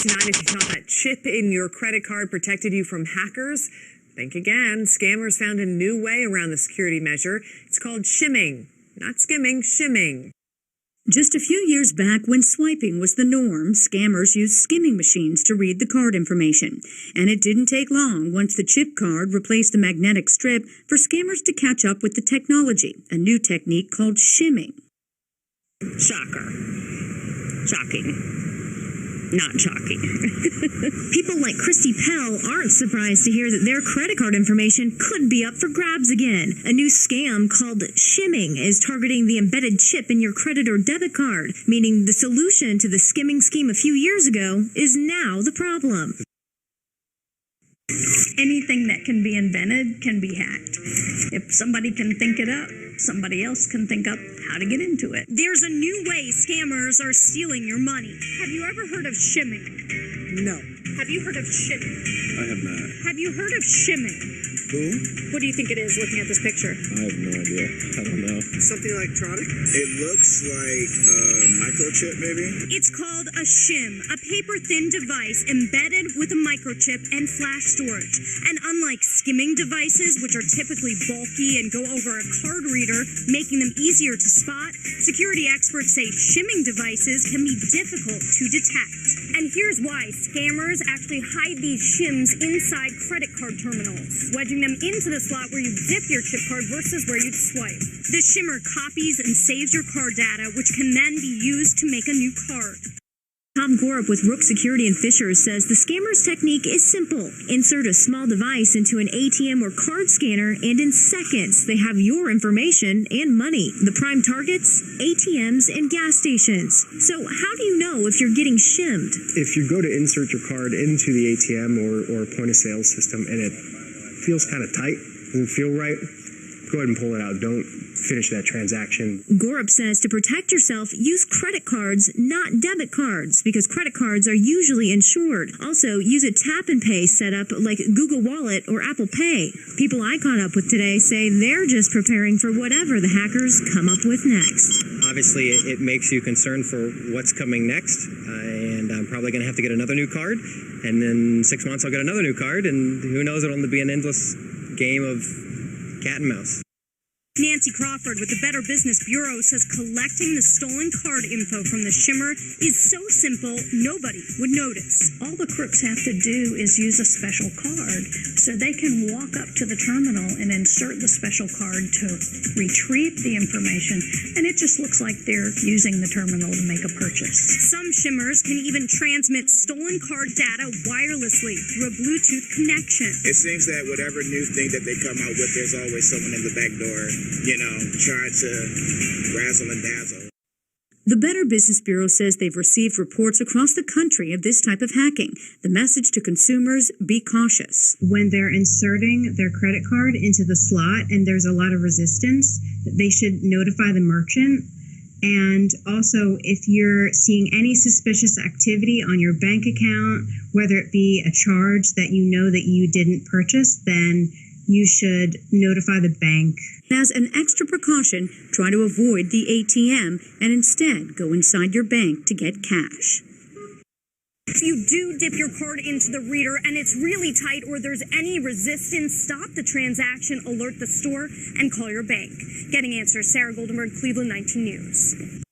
Tonight, if you thought that chip in your credit card protected you from hackers, think again. Scammers found a new way around the security measure. It's called shimming. Not skimming, shimming. Just a few years back, when swiping was the norm, scammers used skimming machines to read the card information. And it didn't take long, once the chip card replaced the magnetic strip, for scammers to catch up with the technology, a new technique called shimming. Shocker. Shocking. Not shocking. People like Christy Pell aren't surprised to hear that their credit card information could be up for grabs again. A new scam called Shimming is targeting the embedded chip in your credit or debit card, meaning the solution to the skimming scheme a few years ago is now the problem. Anything that can be invented can be hacked. If somebody can think it up, somebody else can think up how to get into it. There's a new way scammers are stealing your money. Have you ever heard of shimming? No. Have you heard of shimming? I have not. Have you heard of shimming? Who? What do you think it is looking at this picture? I have no idea. I don't know. Something electronic? It looks like a microchip, maybe? It's called a shim, a paper-thin device embedded with a microchip and flash storage. And unlike skimming devices, which are typically bulky and go over a card reader, making them easier to spot, security experts say shimming devices can be difficult to detect. And here's why scammers actually hide these shims inside credit card terminals, wedging them into the slot where you dip your chip card versus where you'd swipe. The shimmer copies and saves your card data, which can then be used to make a new card. Tom Gorup with Rook Security and Fishers says the scammer's technique is simple. Insert a small device into an ATM or card scanner, and in seconds, they have your information and money. The prime targets? ATMs and gas stations. So how do you know if you're getting shimmed? If you go to insert your card into the ATM or point-of-sale system and it feels kind of tight, doesn't feel right, go ahead and pull it out. Don't finish that transaction. Gorup says to protect yourself, use credit cards, not debit cards, because credit cards are usually insured. Also, use a tap and pay setup like Google Wallet or Apple Pay. People I caught up with today say they're just preparing for whatever the hackers come up with next. Obviously, it makes you concerned for what's coming next, and I'm probably going to have to get another new card, and then 6 months I'll get another new card, and who knows, it'll be an endless game of cat and mouse. Nancy Crawford with the Better Business Bureau says collecting the stolen card info from the shimmer is so simple nobody would notice. All the crooks have to do is use a special card, so they can walk up to the terminal and insert the special card to retrieve the information, and it just looks like they're using the terminal to make a purchase. Some shimmers can even transmit stolen card data wirelessly through a Bluetooth connection. It seems that whatever new thing that they come out with, there's always someone in the back door, trying to razzle and dazzle. The Better Business Bureau says they've received reports across the country of this type of hacking. The message to consumers, be cautious. When they're inserting their credit card into the slot and there's a lot of resistance, they should notify the merchant. And also, if you're seeing any suspicious activity on your bank account, whether it be a charge that you know that you didn't purchase, then you should notify the bank. As an extra precaution, try to avoid the ATM and instead go inside your bank to get cash. If you do dip your card into the reader and it's really tight or there's any resistance, stop the transaction, alert the store, and call your bank. Getting answers, Sarah Goldenberg, Cleveland 19 News.